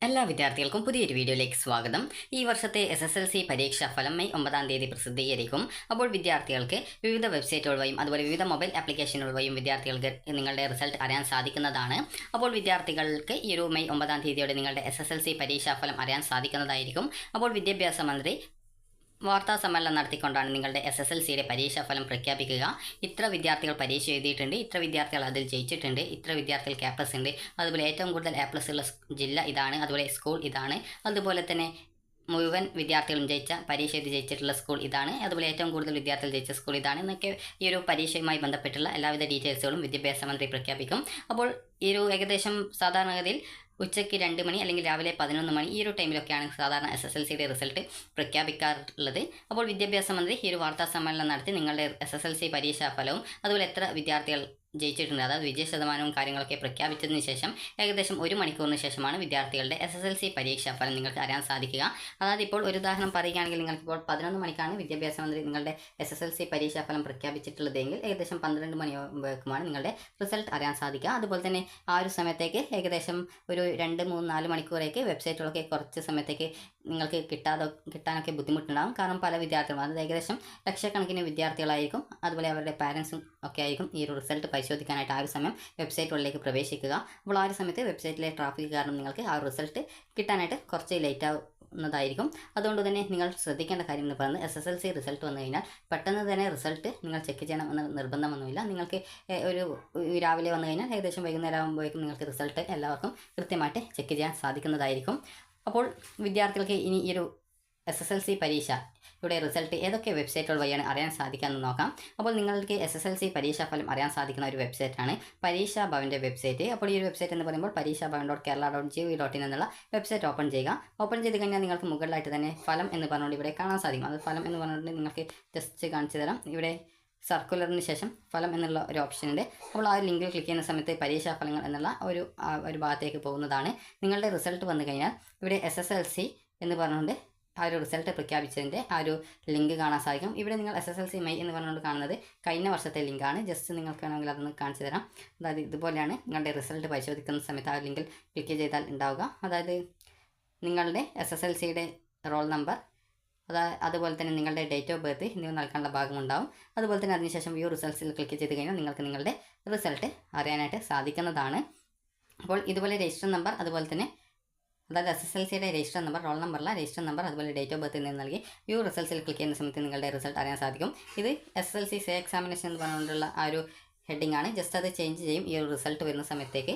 എല്ലാ വിദ്യാർത്ഥികൾക്കും പുതിയൊരു വീഡിയോയിലേക്ക് സ്വാഗതം. ഈ വർഷത്തെ SSLC പരീക്ഷാ ഫലം മെയ് 9-ാം തീയതി പ്രസിദ്ധീകരിക്കും. അപ്പോൾ വിദ്യാർത്ഥികൾക്ക് വിവിധ വെബ്സൈറ്റുകൾ വഴിയും അതുപോലെ വിവിധ മൊബൈൽ ആപ്ലിക്കേഷനുകൾ വഴിയും വിദ്യാർത്ഥികൾക്ക് നിങ്ങളുടെ റിസൾട്ട് അറിയാൻ സാധിക്കുന്നതാണ്. അപ്പോൾ വിദ്യാർത്ഥികൾക്ക് ഈ ഒരു മെയ് 9-ാം തീയതിയോടെ നിങ്ങളുടെ SSLC പരീക്ഷാ ഫലം അറിയാൻ സാധിക്കുന്നതായിരിക്കും. അപ്പോൾ വിദ്യാഭ്യാസ മന്ത്രി വാർത്താ സമ്മേളനം നടത്തിക്കൊണ്ടാണ് നിങ്ങളുടെ SSLCയുടെ പരീക്ഷാഫലം പ്രഖ്യാപിക്കുക. ഇത്ര വിദ്യാർത്ഥികൾ പരീക്ഷ എഴുതിയിട്ടുണ്ട്, ഇത്ര വിദ്യാർത്ഥികൾ അതിൽ ജയിച്ചിട്ടുണ്ട്, ഇത്ര വിദ്യാർത്ഥികൾക്ക് A+ ഉണ്ട്, അതുപോലെ ഏറ്റവും കൂടുതൽ A+ ഉള്ള ജില്ല ഇതാണ്, അതുപോലെ സ്കൂൾ ഇതാണ്, അതുപോലെ തന്നെ മുഴുവൻ വിദ്യാർത്ഥികളും പരീക്ഷ എഴുതി ജയിച്ചിട്ടുള്ള സ്കൂൾ ഇതാണ്, അതുപോലെ ഏറ്റവും കൂടുതൽ വിദ്യാർത്ഥികൾ ജയിച്ച സ്കൂൾ ഇതാണ് എന്നൊക്കെ ഈ ഒരു പരീക്ഷയുമായി ബന്ധപ്പെട്ടുള്ള എല്ലാവിധ ഡീറ്റെയിൽസുകളും വിദ്യാഭ്യാസ മന്ത്രി പ്രഖ്യാപിക്കും. അപ്പോൾ ഈ ഒരു ഏകദേശം സാധാരണഗതിയിൽ ഉച്ചയ്ക്ക് 2 മണി അല്ലെങ്കിൽ രാവിലെ 11 മണി ഈ ഒരു ടൈമിലൊക്കെയാണ് സാധാരണ SSLCയുടെ റിസൾട്ട് പ്രഖ്യാപിക്കാറുള്ളത്. അപ്പോൾ വിദ്യാഭ്യാസ മന്ത്രി ഈ ഒരു വാർത്താ സമ്മേളനം നടത്തി നിങ്ങളുടെ SSLC പരീക്ഷാ ഫലവും അതുപോലെ എത്ര വിദ്യാർത്ഥികൾ ജയിച്ചിട്ടുണ്ട്, അതായത് വിജയ ശതമാനവും കാര്യങ്ങളൊക്കെ പ്രഖ്യാപിച്ചതിന് ശേഷം ഏകദേശം 1 മണിക്കൂറിന് ശേഷമാണ് വിദ്യാർത്ഥികളുടെ SSLC പരീക്ഷാ ഫലം നിങ്ങൾക്ക് അറിയാൻ സാധിക്കുക. അതായത് ഇപ്പോൾ ഒരു ഉദാഹരണം പറയുകയാണെങ്കിൽ നിങ്ങൾക്കിപ്പോൾ 11 മണിക്കാണ് വിദ്യാഭ്യാസ മന്ത്രി നിങ്ങളുടെ SSLC പരീക്ഷാ ഫലം പ്രഖ്യാപിച്ചിട്ടുള്ളതെങ്കിൽ ഏകദേശം 12 മണിയാകുമ്പോഴേക്കുമാണ് നിങ്ങളുടെ റിസൾട്ട് അറിയാൻ സാധിക്കുക. അതുപോലെ തന്നെ ആ ഒരു സമയത്തേക്ക് ഏകദേശം ഒരു 2, 3, 4 മണിക്കൂറേക്ക് വെബ്സൈറ്റുകളൊക്കെ കുറച്ച് സമയത്തേക്ക് നിങ്ങൾക്ക് കിട്ടാനൊക്കെ ബുദ്ധിമുട്ടുണ്ടാകും. കാരണം പല വിദ്യാർത്ഥികളും, അതായത് ഏകദേശം ലക്ഷക്കണക്കിന് വിദ്യാർത്ഥികളായിരിക്കും, അതുപോലെ അവരുടെ പാരൻസും ഒക്കെ ആയിരിക്കും ഈ ഒരു റിസൾട്ട് പരിശോധിക്കാനായിട്ട് ആ ഒരു സമയം വെബ്സൈറ്റുകളിലേക്ക് പ്രവേശിക്കുക. അപ്പോൾ ആ ഒരു സമയത്ത് വെബ്സൈറ്റിലെ ട്രാഫിക് കാരണം നിങ്ങൾക്ക് ആ റിസൾട്ട് കിട്ടാനായിട്ട് കുറച്ച് ലേറ്റ് ആവുന്നതായിരിക്കും. അതുകൊണ്ട് തന്നെ നിങ്ങൾ ശ്രദ്ധിക്കേണ്ട കാര്യം എന്ന് പറയുന്നത് SSLC റിസൾട്ട് വന്നു കഴിഞ്ഞാൽ പെട്ടെന്ന് തന്നെ റിസൾട്ട് നിങ്ങൾ ചെക്ക് ചെയ്യണമെന്ന് നിർബന്ധമൊന്നുമില്ല. നിങ്ങൾക്ക് ഒരു രാവിലെ വന്നു കഴിഞ്ഞാൽ ഏകദേശം വൈകുന്നേരം ആകുമ്പോഴേക്കും നിങ്ങൾക്ക് റിസൾട്ട് എല്ലാവർക്കും കൃത്യമായിട്ട് ചെക്ക് ചെയ്യാൻ സാധിക്കുന്നതായിരിക്കും. അപ്പോൾ വിദ്യാർത്ഥികൾക്ക് ഇനി ഈ ഒരു SSLC പരീക്ഷയുടെ റിസൾട്ട് ഏതൊക്കെ വെബ്സൈറ്റുകൾ വഴിയാണ് അറിയാൻ സാധിക്കാമെന്ന് നോക്കാം. അപ്പോൾ നിങ്ങൾക്ക് SSLC പരീക്ഷാ ഫലം അറിയാൻ സാധിക്കുന്ന ഒരു വെബ്സൈറ്റാണ് പരീക്ഷാ ഭവൻ്റെ വെബ്സൈറ്റ്. അപ്പോൾ ഈ ഒരു വെബ്സൈറ്റ് എന്ന് പറയുമ്പോൾ parishabhavan.kerala.gov.in എന്നുള്ള വെബ്സൈറ്റ് ഓപ്പൺ ചെയ്യുക. ഓപ്പൺ ചെയ്ത് കഴിഞ്ഞാൽ നിങ്ങൾക്ക് മുകളിലായിട്ട് തന്നെ ഫലം എന്ന് പറഞ്ഞുകൊണ്ട് ഇവിടെ കാണാൻ സാധിക്കും. അത് ഫലം എന്ന് പറഞ്ഞുകൊണ്ട് നിങ്ങൾക്ക് ജസ്റ്റ് കാണിച്ചു തരാം. ഇവിടെ സർക്കുലറിന് ശേഷം ഫലം എന്നുള്ള ഒരു ഓപ്ഷൻ ഉണ്ട്. അപ്പോൾ ആ ഒരു ലിങ്കിൽ ക്ലിക്ക് ചെയ്യുന്ന സമയത്ത് പരീക്ഷാ ഫലങ്ങൾ എന്നുള്ള ഒരു ഭാഗത്തേക്ക് പോകുന്നതാണ്. നിങ്ങളുടെ റിസൾട്ട് വന്നു കഴിഞ്ഞാൽ ഇവിടെ SSLC എന്ന് പറഞ്ഞുകൊണ്ട് ആ ഒരു റിസൾട്ട് പ്രഖ്യാപിച്ചതിൻ്റെ ആ ഒരു ലിങ്ക് കാണാൻ സാധിക്കും. ഇവിടെ നിങ്ങൾ SSLC മെയ് എന്ന് പറഞ്ഞുകൊണ്ട് കാണുന്നത് കഴിഞ്ഞ വർഷത്തെ ലിങ്കാണ്. ജസ്റ്റ് നിങ്ങൾക്ക് വേണമെങ്കിൽ അതൊന്ന് കാണിച്ചു തരാം. അതായത് ഇതുപോലെയാണ് നിങ്ങളുടെ റിസൾട്ട് പരിശോധിക്കുന്ന സമയത്ത് ആ ലിങ്കിൽ ക്ലിക്ക് ചെയ്താൽ ഉണ്ടാവുക. അതായത് നിങ്ങളുടെ SSLCയുടെ റോൾ നമ്പർ, അതുപോലെ തന്നെ നിങ്ങളുടെ ഡേറ്റ് ഓഫ് ബർത്ത് എന്നിവ നൽകാനുള്ള ഭാഗമുണ്ടാവും. അതുപോലെ തന്നെ അതിനുശേഷം വ്യൂ റിസൾട്ട്സിൽ ക്ലിക്ക് ചെയ്ത് കഴിഞ്ഞാൽ നിങ്ങൾക്ക് നിങ്ങളുടെ റിസൾട്ട് അറിയാനായിട്ട് സാധിക്കുന്നതാണ്. അപ്പോൾ ഇതുപോലെ രജിസ്റ്റർ നമ്പർ, അതുപോലെ തന്നെ അതായത് SSLCയുടെ രജിസ്റ്റർ നമ്പർ, റോൾ നമ്പറില്ല രജിസ്റ്റർ നമ്പർ, അതുപോലെ ഡേറ്റ് ഓഫ് ബർത്ത് എന്നിവ നൽകി വ്യൂ റിസൾട്ട്സിൽ ക്ലിക്ക് ചെയ്യുന്ന സമയത്ത് നിങ്ങളുടെ റിസൾട്ട് അറിയാൻ സാധിക്കും. ഇത് SSLC സേ എക്സാമിനേഷൻ എന്ന് പറഞ്ഞുകൊണ്ടുള്ള ആ ഒരു ഹെഡിങ് ആണ്. ജസ്റ്റ് അത് ചേഞ്ച് ചെയ്യും ഈ ഒരു റിസൾട്ട് വരുന്ന സമയത്തേക്ക്.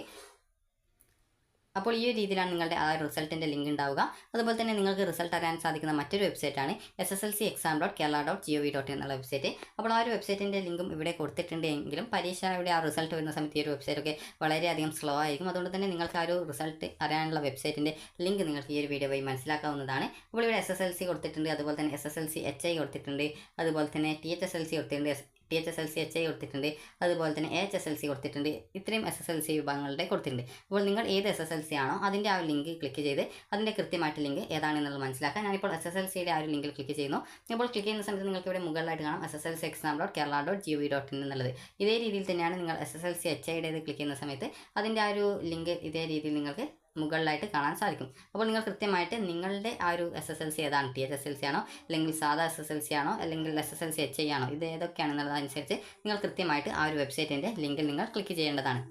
അപ്പോൾ ഈ ഒരു രീതിയിലാണ് നിങ്ങളുടെ ആ റിസൾട്ടിൻ്റെ ലിങ്ക് ഉണ്ടാവുക. അതുപോലെ തന്നെ നിങ്ങൾക്ക് റിസൾട്ട് അറിയാൻ സാധിക്കുന്ന മറ്റൊരു വെബ്സൈറ്റാണ് SSLCexam.kerala.gov.in എന്നുള്ള വെബ്സൈറ്റ്. അപ്പോൾ ആ ഒരു വെബ്സൈറ്റിൻ്റെ ലിങ്കും ഇവിടെ കൊടുത്തിട്ടുണ്ട്. എങ്കിലും പരീക്ഷയുടെ ആ റിസൾട്ട് വരുന്ന സമയത്ത് ഈ ഒരു വെബ്സൈറ്റൊക്കെ വളരെയധികം സ്ലോ ആയിരിക്കും. അതുകൊണ്ട് തന്നെ നിങ്ങൾക്ക് ആ ഒരു റിസൾട്ട് അറിയാനുള്ള വെബ്സൈറ്റിൻ്റെ ലിങ്ക് നിങ്ങൾക്ക് ഈ ഒരു വീഡിയോ വഴി മനസ്സിലാക്കാവുന്നതാണ്. അപ്പോൾ ഇവിടെ SSLC കൊടുത്തിട്ടുണ്ട്, അതുപോലെ തന്നെ SSLC HI കൊടുത്തിട്ടുണ്ട്, അതുപോലെ തന്നെ THSLC കൊടുത്തിട്ടുണ്ട്, THSLC HI കൊടുത്തിട്ടുണ്ട്, അതുപോലെ തന്നെ AHSLC കൊടുത്തിട്ടുണ്ട്. ഇത്രയും SSLC വിഭാഗങ്ങളുടെ കൊടുത്തിട്ടുണ്ട്. അപ്പോൾ നിങ്ങൾ ഏത് SSLC ആണോ അതിൻ്റെ ആ ലിങ്ക് ക്ലിക്ക് ചെയ്ത് അതിൻ്റെ കൃത്യമായിട്ട് ലിങ്ക് ഏതാണെന്നുള്ളത് മനസ്സിലാക്കാൻ ഞാനിപ്പോൾ SSLCയുടെ ആ ഒരു ലിങ്കിൽ ക്ലിക്ക് ചെയ്യുന്നു. ഇപ്പോൾ ക്ലിക്ക് ചെയ്യുന്ന സമയത്ത് നിങ്ങൾക്ക് ഇവിടെ മുകളിലായിട്ട് കാണാം SSLCexam.kerala.gov.in എന്നുള്ളത്. ഇതേ രീതിയിൽ തന്നെയാണ് നിങ്ങൾ SSLC HIയുടെ ക്ലിക്ക് ചെയ്യുന്ന സമയത്ത് അതിൻ്റെ ആ ഒരു ലിങ്ക് ഇതേ രീതിയിൽ നിങ്ങൾക്ക് മുകളിലായിട്ട് കാണാൻ സാധിക്കും. അപ്പോൾ നിങ്ങൾ കൃത്യമായിട്ട് നിങ്ങളുടെ ആ ഒരു SSLC ഏതാണ്, THSLC ആണോ അല്ലെങ്കിൽ സാധാ SSLC ആണോ അല്ലെങ്കിൽ SSLC HI ആണോ, ഇത് ഏതൊക്കെയാണെന്നുള്ളതനുസരിച്ച് നിങ്ങൾ കൃത്യമായിട്ട് ആ ഒരു വെബ്സൈറ്റിൻ്റെ ലിങ്കിൽ നിങ്ങൾ ക്ലിക്ക് ചെയ്യേണ്ടതാണ്.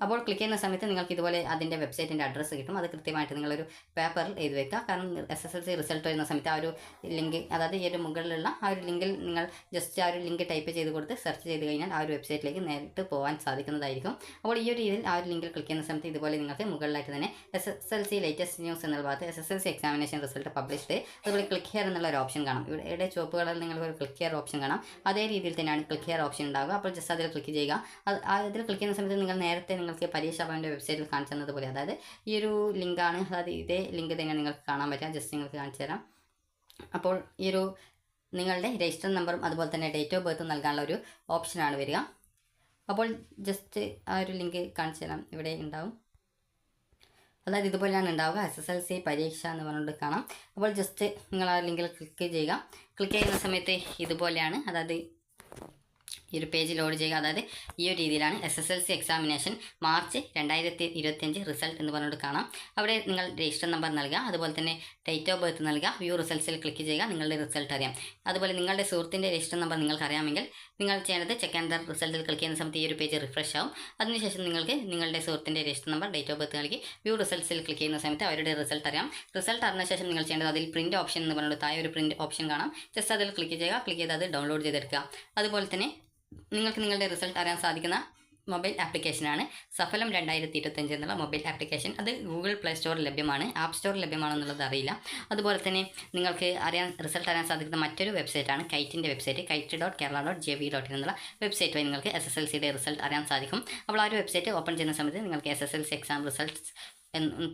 അപ്പോൾ ക്ലിക്ക് ചെയ്യുന്ന സമയത്ത് നിങ്ങൾക്ക് ഇതുപോലെ അതിൻ്റെ വെബ്സൈറ്റിൻ്റെ അഡ്രസ്സ് കിട്ടും. അത് കൃത്യമായിട്ട് നിങ്ങളൊരു പേപ്പറിൽ എഴുതി വെക്കുക. കാരണം SSLC റിസൾട്ട് വരുന്ന സമയത്ത് ആ ഒരു ലിങ്ക്, അതായത് ഈ ഒരു മുകളിലുള്ള ആ ഒരു ലിങ്കിൽ നിങ്ങൾ ജസ്റ്റ് ആ ഒരു ലിങ്ക് ടൈപ്പ് ചെയ്ത് കൊടുത്ത് സെർച്ച് ചെയ്ത് കഴിഞ്ഞാൽ ആ ഒരു വെബ്സൈറ്റിലേക്ക് നേരിട്ട് പോകാൻ സാധിക്കുന്നതായിരിക്കും. അപ്പോൾ ഈ ഒരു രീതിയിൽ ആ ഒരു ലിങ്കിൽ ക്ലിക്ക് ചെയ്യുന്ന സമയത്ത് ഇതുപോലെ നിങ്ങൾക്ക് മുകളിലായിട്ട് തന്നെ SSLC ലേറ്റസ്റ്റ് ന്യൂസ് എന്നുള്ള ഭാഗത്ത് SSLC എക്സാമിനേഷൻ റിസൾട്ട് പബ്ലിഷ്ഡ്, അതുപോലെ ക്ലിക്ക് ഹിയർ എന്നുള്ള ഒരു ഓപ്ഷൻ കാണാം. ഇവിടെ ചുവപ്പ് കളറിൽ നിങ്ങൾക്ക് ഒരു ക്ലിക്ക് ഹിയർ ഓപ്ഷൻ കാണാം. അതേ രീതിയിൽ തന്നെയാണ് ക്ലിക്ക് ഹിയർ ഓപ്ഷൻ ഉണ്ടാവുക. അപ്പോൾ ജസ്റ്റ് അതിൽ ക്ലിക്ക് ചെയ്യുക. അതിൽ ക്ലിക്ക് ചെയ്യുന്ന സമയത്ത് നിങ്ങൾ നേരത്തെ നിങ്ങൾക്ക് പരീക്ഷാ ഭവൻ്റെ വെബ്സൈറ്റിൽ കാണിച്ചു തന്നതുപോലെ, അതായത് ഈ ഒരു ലിങ്കാണ്, അതായത് ഇതേ ലിങ്ക് തന്നെ നിങ്ങൾക്ക് കാണാൻ പറ്റുക. ജസ്റ്റ് നിങ്ങൾക്ക് കാണിച്ചു തരാം. അപ്പോൾ ഈ ഒരു നിങ്ങളുടെ രജിസ്റ്റർ നമ്പറും അതുപോലെ തന്നെ ഡേറ്റ് ഓഫ് ബർത്തും നൽകാനുള്ള ഒരു ഓപ്ഷനാണ് വരിക. അപ്പോൾ ജസ്റ്റ് ആ ഒരു ലിങ്ക് കാണിച്ചു തരാം. ഇവിടെ ഉണ്ടാവും, അതായത് ഇതുപോലെയാണ് ഉണ്ടാവുക. SSLC പരീക്ഷ എന്ന് പറഞ്ഞുകൊണ്ട് കാണാം. അപ്പോൾ ജസ്റ്റ് നിങ്ങൾ ആ ലിങ്കിൽ ക്ലിക്ക് ചെയ്യുക. ക്ലിക്ക് ചെയ്യുന്ന സമയത്ത് ഇതുപോലെയാണ്, അതായത് ഈ ഒരു പേജ് ലോഡ് ചെയ്യുക. അതായത് ഈ ഒരു രീതിയിലാണ് SSLC എക്സാമിനേഷൻ മാർച്ച് 2025 റിസൾട്ട് എന്ന് പറഞ്ഞുകൊണ്ട് കാണാം. അവിടെ നിങ്ങൾ രജിസ്റ്റർ നമ്പർ നൽകുക, അതുപോലെ തന്നെ ഡേറ്റ് ഓഫ് ബർത്ത് നൽകുക, വ്യൂ റിസൾട്ട്സിൽ ക്ലിക്ക് ചെയ്യുക, നിങ്ങളുടെ റിസൾട്ട് അറിയാം. അതുപോലെ നിങ്ങളുടെ സുഹൃത്തിൻ്റെ രജിസ്റ്റർ നമ്പർ നിങ്ങൾക്ക് അറിയാമെങ്കിൽ നിങ്ങൾ ചെയ്യേണ്ടത് ചെക്ക് ആൻഡ് ദ റിസൾട്ടിൽ ക്ലിക്ക് ചെയ്യുന്ന സമയത്ത് ഈ ഒരു പേജ് റിഫ്രഷ് ആവും. അതിനുശേഷം നിങ്ങൾക്ക് നിങ്ങളുടെ സുഹൃത്തിൻ്റെ register number date of birth നൽകി വ്യൂ റിസൾട്ട്സിൽ ക്ലിക്ക് ചെയ്യുന്ന സമയത്ത് അവരുടെ റിസൾട്ട് അറിയാം. റിസൾട്ട് അറിഞ്ഞ ശേഷം നിങ്ങൾ ചെയ്യേണ്ടത് അതിൽ പ്രിൻറ്റ് ഓപ്ഷൻ എന്ന് പറഞ്ഞുകൊണ്ട് താഴെ ഒരു പ്രിൻറ്റ് ഓപ്ഷൻ കാണാം. ജസ്റ്റ് അതിൽ ക്ലിക്ക് ചെയ്യുക, ക്ലിക്ക് ചെയ്ത് അത് ഡൗൺലോഡ് ചെയ്തെടുക്കുക. അതുപോലെ തന്നെ നിങ്ങൾക്ക് നിങ്ങളുടെ റിസൾട്ട് അറിയാൻ സാധിക്കുന്ന മൊബൈൽ ആപ്ലിക്കേഷനാണ് സഫലം 2025 എന്നുള്ള മൊബൈൽ ആപ്ലിക്കേഷൻ. അത് ഗൂഗിൾ പ്ലേ സ്റ്റോറിൽ ലഭ്യമാണ്, ആപ്പ് സ്റ്റോറിൽ ലഭ്യമാണോ എന്നുള്ളത് അറിയില്ല. അതുപോലെ തന്നെ നിങ്ങൾക്ക് റിസൾട്ട് അറിയാൻ സാധിക്കുന്ന മറ്റൊരു വെബ്സൈറ്റാണ് കൈറ്റിൻ്റെ വെബ്സൈറ്റ്, kite.kerala.gov.in എന്നുള്ള വെബ്സൈറ്റ് വഴി നിങ്ങൾക്ക് SSLCയുടെ റിസൾട്ട് അറിയാൻ സാധിക്കും. അപ്പോൾ ആ ഒരു വെബ്സൈറ്റ് ഓപ്പൺ ചെയ്യുന്ന സമയത്ത് നിങ്ങൾക്ക് SSLC എക്സാം റിസൾട്ട്സ്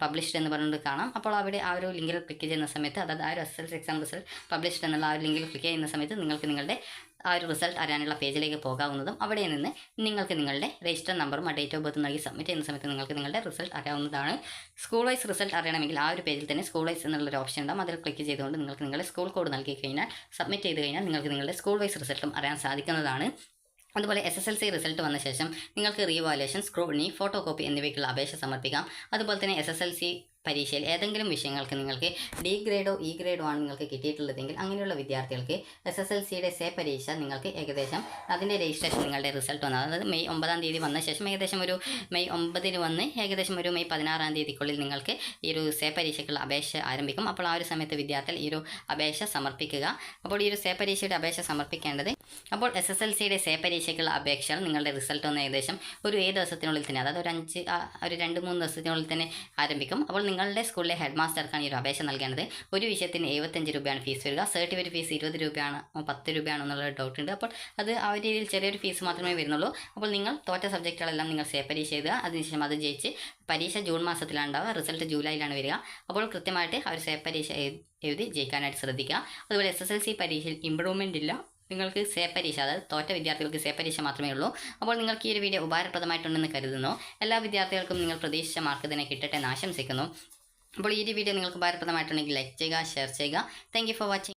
പബ്ലിഷ്ഡ് എന്ന് പറഞ്ഞുകൊണ്ട് കാണാം. അപ്പോൾ അവിടെ ആ ഒരു ലിങ്കിൽ ക്ലിക്ക് ചെയ്യുന്ന സമയത്ത്, അതായത് ആ ഒരു SSLC എക്സാം റിസൾട്ട് പബ്ലിഷ്ഡ് എന്നുള്ള ആ ഒരു ലിങ്കിൽ ക്ലിക്ക് ചെയ്യുന്ന സമയത്ത് നിങ്ങൾക്ക് നിങ്ങളുടെ ആ ഒരു റിസൾട്ട് അറിയാനുള്ള പേജിലേക്ക് പോകാവുന്നതും അവിടെ നിന്ന് നിങ്ങൾക്ക് നിങ്ങളുടെ രജിസ്റ്റർ നമ്പറും ഡേറ്റ് ഓഫ് ബർത്ത് നൽകി സബ്മിറ്റ് ചെയ്യുന്ന സമയത്ത് നിങ്ങൾക്ക് നിങ്ങളുടെ റിസൾട്ട് അറിയാവുന്നതാണ്. സ്കൂൾ വൈസ് റിസൾട്ട് അറിയണമെങ്കിൽ ആ ഒരു പേജിൽ തന്നെ സ്കൂൾ വൈസ് എന്നുള്ളൊരു ഓപ്ഷൻ ഉണ്ടാകും. അതിൽ ക്ലിക്ക് ചെയ്തുകൊണ്ട് നിങ്ങൾക്ക് നിങ്ങളുടെ സ്കൂൾ കോഡ് നൽകി കഴിഞ്ഞാൽ സബ്മിറ്റ് ചെയ്ത് കഴിഞ്ഞാൽ നിങ്ങൾക്ക് നിങ്ങളുടെ സ്കൂൾ വൈസ് റിസൾട്ടും അറിയാൻ സാധിക്കുന്നതാണ്. അതുപോലെ SSLC റിസൾട്ട് വന്ന ശേഷം നിങ്ങൾക്ക് റീവാലുവേഷൻ, സ്ക്രൂട്ടിനി, ഫോട്ടോ കോപ്പി എന്നിവയ്ക്കുള്ള അപേക്ഷ സമർപ്പിക്കാം. അതുപോലെ തന്നെ SSLC പരീക്ഷയിൽ ഏതെങ്കിലും വിഷയങ്ങൾക്ക് നിങ്ങൾക്ക് D ഗ്രേഡോ E ഗ്രേഡോ ആണ് നിങ്ങൾക്ക് കിട്ടിയിട്ടുള്ളതെങ്കിൽ അങ്ങനെയുള്ള വിദ്യാർത്ഥികൾക്ക് SSLCയുടെ സേ പരീക്ഷ നിങ്ങൾക്ക് ഏകദേശം അതിൻ്റെ രജിസ്ട്രേഷൻ നിങ്ങളുടെ റിസൾട്ട് വന്നത്, അതായത് മെയ് 9-ാം തീയതി വന്ന ശേഷം ഏകദേശം ഒരു മെയ് 9-ന് വന്ന് ഏകദേശം ഒരു മെയ് 16-ാം തീയതിക്കുള്ളിൽ നിങ്ങൾക്ക് ഈ ഒരു സേ പരീക്ഷയ്ക്കുള്ള അപേക്ഷ ആരംഭിക്കും. അപ്പോൾ ആ ഒരു സമയത്ത് വിദ്യാർത്ഥികൾ ഈ ഒരു അപേക്ഷ സമർപ്പിക്കുക. അപ്പോൾ ഈ ഒരു സേ പരീക്ഷയുടെ അപേക്ഷ സമർപ്പിക്കേണ്ടത്, അപ്പോൾ SSLCയുടെ സേ പരീക്ഷയ്ക്കുള്ള അപേക്ഷകൾ നിങ്ങളുടെ റിസൾട്ട് വന്ന് ഏകദേശം ഒരു 7 ദിവസത്തിനുള്ളിൽ തന്നെ, അതായത് ഒരു 2-3 ദിവസത്തിനുള്ളിൽ തന്നെ ആരംഭിക്കും. അപ്പോൾ നിങ്ങളുടെ സ്കൂളിലെ ഹെഡ് മാസ്റ്റർക്കാണ് ഈ ഒരു അപേക്ഷ നൽകേണ്ടത്. ഒരു വിഷയത്തിന് 75 രൂപയാണ് ഫീസ് വരിക. സർട്ടിഫിക്കറ്റ് ഫീസ് 20 രൂപയാണോ 10 രൂപയാണോ എന്നുള്ള ഡൗട്ട് ഉണ്ട്. അപ്പോൾ അത് ആ ഒരു രീതിയിൽ ചെറിയൊരു ഫീസ് മാത്രമേ വരുന്നുള്ളൂ. അപ്പോൾ നിങ്ങൾ തോറ്റ സബ്ജക്റ്റുകളെല്ലാം നിങ്ങൾ സേ പരീക്ഷ എഴുതുക. അതിനുശേഷം അത് ജയിച്ച് പരീക്ഷ ജൂൺ മാസത്തിലാണ് ഉണ്ടാവുക, റിസൾട്ട് ജൂലൈയിലാണ് വരിക. അപ്പോൾ കൃത്യമായിട്ട് ആ ഒരു സേ പരീക്ഷ എഴുതി ജയിക്കാനായിട്ട് ശ്രദ്ധിക്കുക. അതുപോലെ SSLC പരീക്ഷയിൽ ഇമ്പ്രൂവ്മെൻ്റ് ഇല്ല. നിങ്ങൾക്ക് സേ പരീക്ഷ, അതായത് തോറ്റ വിദ്യാർത്ഥികൾക്ക് സേ പരീക്ഷ മാത്രമേ ഉള്ളൂ. അപ്പോൾ നിങ്ങൾക്ക് ഈ ഒരു വീഡിയോ ഉപകാരപ്രദമായിട്ടുണ്ടെന്ന് കരുതുന്നു. എല്ലാ വിദ്യാർത്ഥികൾക്കും നിങ്ങൾ പ്രതീക്ഷിച്ച മാർക്ക് തന്നെ കിട്ടട്ടെ എന്ന് ആശംസിക്കുന്നു. അപ്പോൾ ഈ ഒരു വീഡിയോ നിങ്ങൾക്ക് ഉപകാരപ്രദമായിട്ടുണ്ടെങ്കിൽ ലൈക്ക് ചെയ്യുക, ഷെയർ ചെയ്യുക. Thank you for watching.